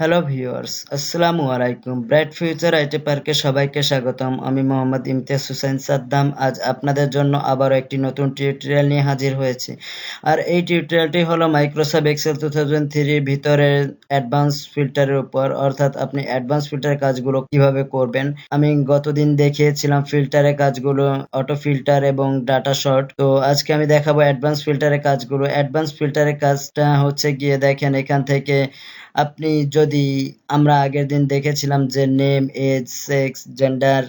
Hello viewers, আসসালামু আলাইকুম। Bright future IT পার্কে সবাইকে স্বাগতম। আমি মোহাম্মদ ইমতিয়াজ হুসাইন সাদ্দাম। আজ আপনাদের জন্য আবারও একটি নতুন টিউটোরিয়াল নিয়ে হাজির হয়েছি। আর এই টিউটোরিয়ালটি হলো মাইক্রোসফট এক্সেল 2003 ভিতরে অ্যাডভান্স ফিল্টারের উপর, অর্থাৎ আপনি অ্যাডভান্স ফিল্টারের কাজগুলো কিভাবে করবেন। আমি গতদিন দেখিয়েছিলাম ফিল্টারের কাজগুলো, অটো ফিল্টার এবং ডাটা শর্ট। তো আজকে আমি দেখাবো অ্যাডভান্স ফিল্টারের কাজগুলো। অ্যাডভান্স ফিল্টারের কাজটা হচ্ছে গিয়ে দেখেন এখান থেকে আপনি যদি আমরা আগের দিন দেখেছিলাম যে name, age, sex, gender,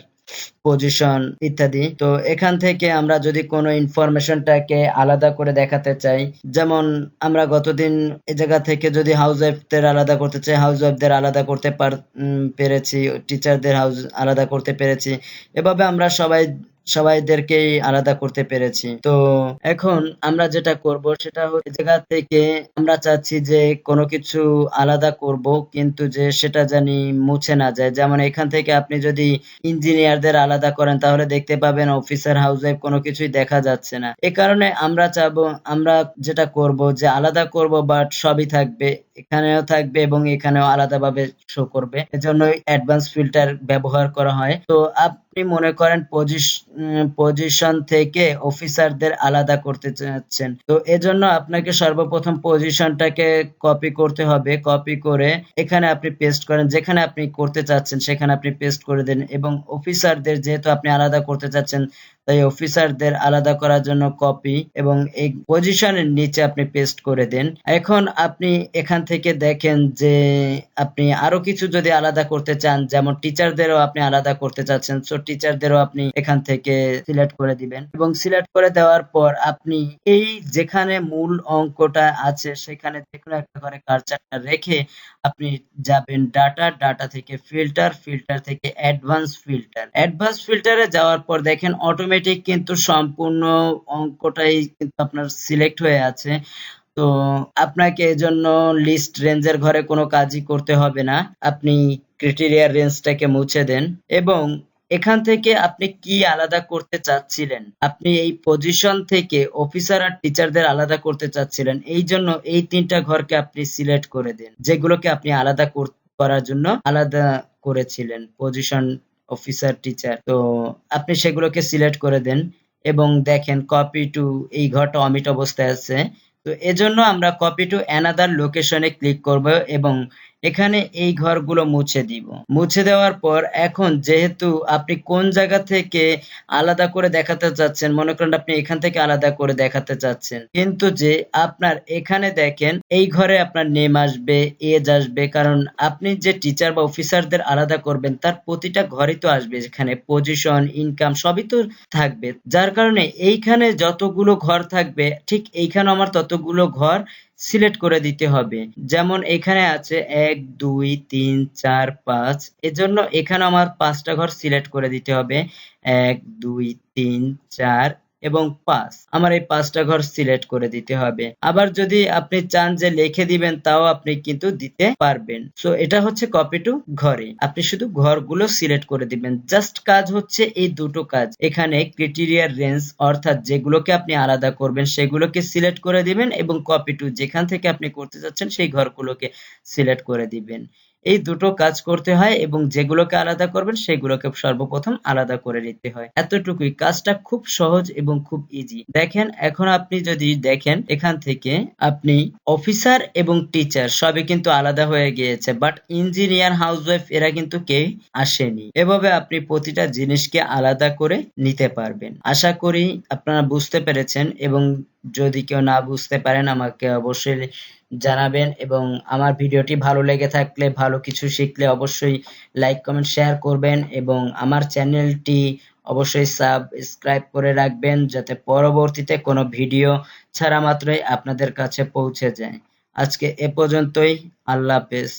position ইত্যাদি। তো এখান থেকে আমরা যদি কোনো ইনফরমেশনটাকে আলাদা করে দেখাতে চাই, যেমন আমরা গতদিন এই জায়গা থেকে যদি হাউস ওয়াইফদের আলাদা করতে চাই, হাউস ওয়াইফদের আলাদা করতে পেরেছি, টিচারদের আলাদা করতে পেরেছি। এভাবে আমরা সবাইদেরকেই আলাদা করতে পেরেছি। তো এখন আমরা যেটা করব সেটা হচ্ছে জায়গা থেকে আমরা চাচ্ছি যে কোনো কিছু আলাদা করব, কিন্তু যে সেটা জানি মুছে না যায়। যেমন এখান থেকে আপনি যদি ইঞ্জিনিয়ারদের আলাদা করেন তাহলে দেখতে পাবেন অফিসার, হাউস ওয়াইফ কোনো কিছুই দেখা যাচ্ছে না। এ কারণে আমরা যেটা করব যে আলাদা করব, বাট সবই থাকবে, এখানেও থাকবে এবং এখানেও আলাদাভাবে শো করবে। এজন্যই অ্যাডভান্স ফিল্টার ব্যবহার করা হয়। তো আপনি মনে করেন পজিশন থেকে অফিসারদের আলাদা করতে চাচ্ছেন, তো এজন্য আপনাকে সর্বপ্রথম পজিশনটাকে কপি করতে হবে। কপি করে এখানে আপনি পেস্ট করেন, যেখানে আপনি করতে চাচ্ছেন সেখানে আপনি পেস্ট করে দেন। এবং অফিসারদের যেহেতু আপনি আলাদা করতে চাচ্ছেন, তাই অফিসারদের আলাদা করার জন্য কপি এবং এই পজিশনের নিচে আপনি পেস্ট করে দেন। এখন আপনি এখান থেকে দেখেন যে আপনি আরো কিছু যদি আলাদা করতে চান, যেমন টিচারদেরও আপনি আলাদা করতে চাচ্ছেন, সো টিচারদেরও আপনি এখান থেকে সিলেক্ট করে দিবেন। এবং সিলেক্ট করে দেওয়ার পর আপনি এই যেখানে মূল অঙ্কটা আছে সেখানে যেকোনো একটা ঘরে কার্সারটা রেখে আপনি যাবেন ডাটা থেকে ফিল্টার থেকে অ্যাডভান্স ফিল্টারে যাওয়ার পর দেখেন অটোমেটিক কিন্তু সম্পূর্ণ অঙ্কটাই কিন্তু আপনার সিলেক্ট হয়ে আছে। তো আপনাকে এজন্য লিস্ট রেঞ্জের ঘরে কোনো কাজই করতে হবে না। আপনি ক্রাইটেরিয়া রেঞ্জটাকে মুছে দেন এবং এখান থেকে আপনি কি আলাদা করতে চাচ্ছিলেন, আপনি এই পজিশন থেকে অফিসার আর টিচারদের আলাদা করতে চাচ্ছিলেন, এই জন্য এই তিনটা ঘরকে আপনি সিলেক্ট করে দেন, যেগুলোকে আপনি আলাদা করার জন্য আলাদা করেছিলেন, পজিশন, অফিসার, টিচার। তো আপনি সেগুলোকে সিলেক্ট করে দেন এবং দেখেন কপি টু, এই ঘরটা অমিট অবস্থায় আছে। তো এজন্য আমরা কপি টু অ্যানাদার লোকেশনে ক্লিক করব এবং এখানে এই ঘরগুলো মুছে দিব। মুছে দেওয়ার পর এখন যেহেতু আপনি কোন জায়গা থেকে আলাদা করে দেখাতে চাচ্ছেন, মনে করেন আপনি এখান থেকে আলাদা করে দেখাতে চাচ্ছেন, কিন্তু যে আপনার এখানে দেখেন এই ঘরে আপনার নেম আসবে, এজ আসবে, কারণ আপনি যে টিচার বা অফিসারদের আলাদা করবেন তার প্রতিটা ঘরই তো আসবে, যেখানে পজিশন, ইনকাম সবই তো থাকবে। যার কারণে এইখানে যতগুলো ঘর থাকবে ঠিক এইখানে আমার ততগুলো ঘর সিলেক্ট করে দিতে হবে। যেমন এখানে আছে 1 2 3 4 5, এজন্য এখানে আমার 5টা ঘর সিলেক্ট করে দিতে হবে। 1 2 3 4 এবং 5, আমার এই 5টা ঘর সিলেক্ট করে দিতে হবে। আবার যদি আপনি চান যে লিখে দিবেন তাও আপনি কিন্তু দিতে পারবেন। সো এটা হচ্ছে কপি টু ঘরে, আপনি শুধু ঘরগুলো সিলেক্ট করে দিবেন। জাস্ট কাজ হচ্ছে এই দুটো কাজ, এখানে ক্রাইটেরিয়া রেঞ্জ অর্থাৎ যেগুলোকে আপনি আলাদা করবেন সেগুলোকে সিলেক্ট করে দিবেন এবং কপি টু যেখান থেকে আপনি করতে যাচ্ছেন সেই ঘরগুলোকে সিলেক্ট করে দিবেন। এই দুটো কাজ করতে হয় এবং যেগুলোকে আলাদা করবেন সেগুলোকে সর্বপ্রথম আলাদা করে নিতে হয়। এতটুকুই, কাজটা খুব সহজ এবং খুব ইজি। দেখেন এখন আপনি যদি দেখেন এখান থেকে আপনি অফিসার এবং টিচার সবই কিন্তু আলাদা হয়ে গিয়েছে, বাট ইঞ্জিনিয়ার, হাউসওয়াইফ এরা কিন্তু কেউ আসেনি। এভাবে আপনি প্রতিটা জিনিসকে আলাদা করে নিতে পারবেন। আশা করি আপনারা বুঝতে পেরেছেন এবং যদি কেউ না বুঝতে পারেন আমাকে অবশ্যই জানাবেন এবং আমার ভিডিওটি ভালো লেগে থাকলে, ভালো কিছু শিখলে অবশ্যই লাইক, কমেন্ট, শেয়ার করবেন এবং আমার চ্যানেলটি অবশ্যই সাবস্ক্রাইব করে রাখবেন যাতে পরবর্তীতে কোনো ভিডিও ছাড়া মাত্রই আপনাদের কাছে পৌঁছে যায়। আজকে এ পর্যন্তই। আল্লাহ হাফেজ।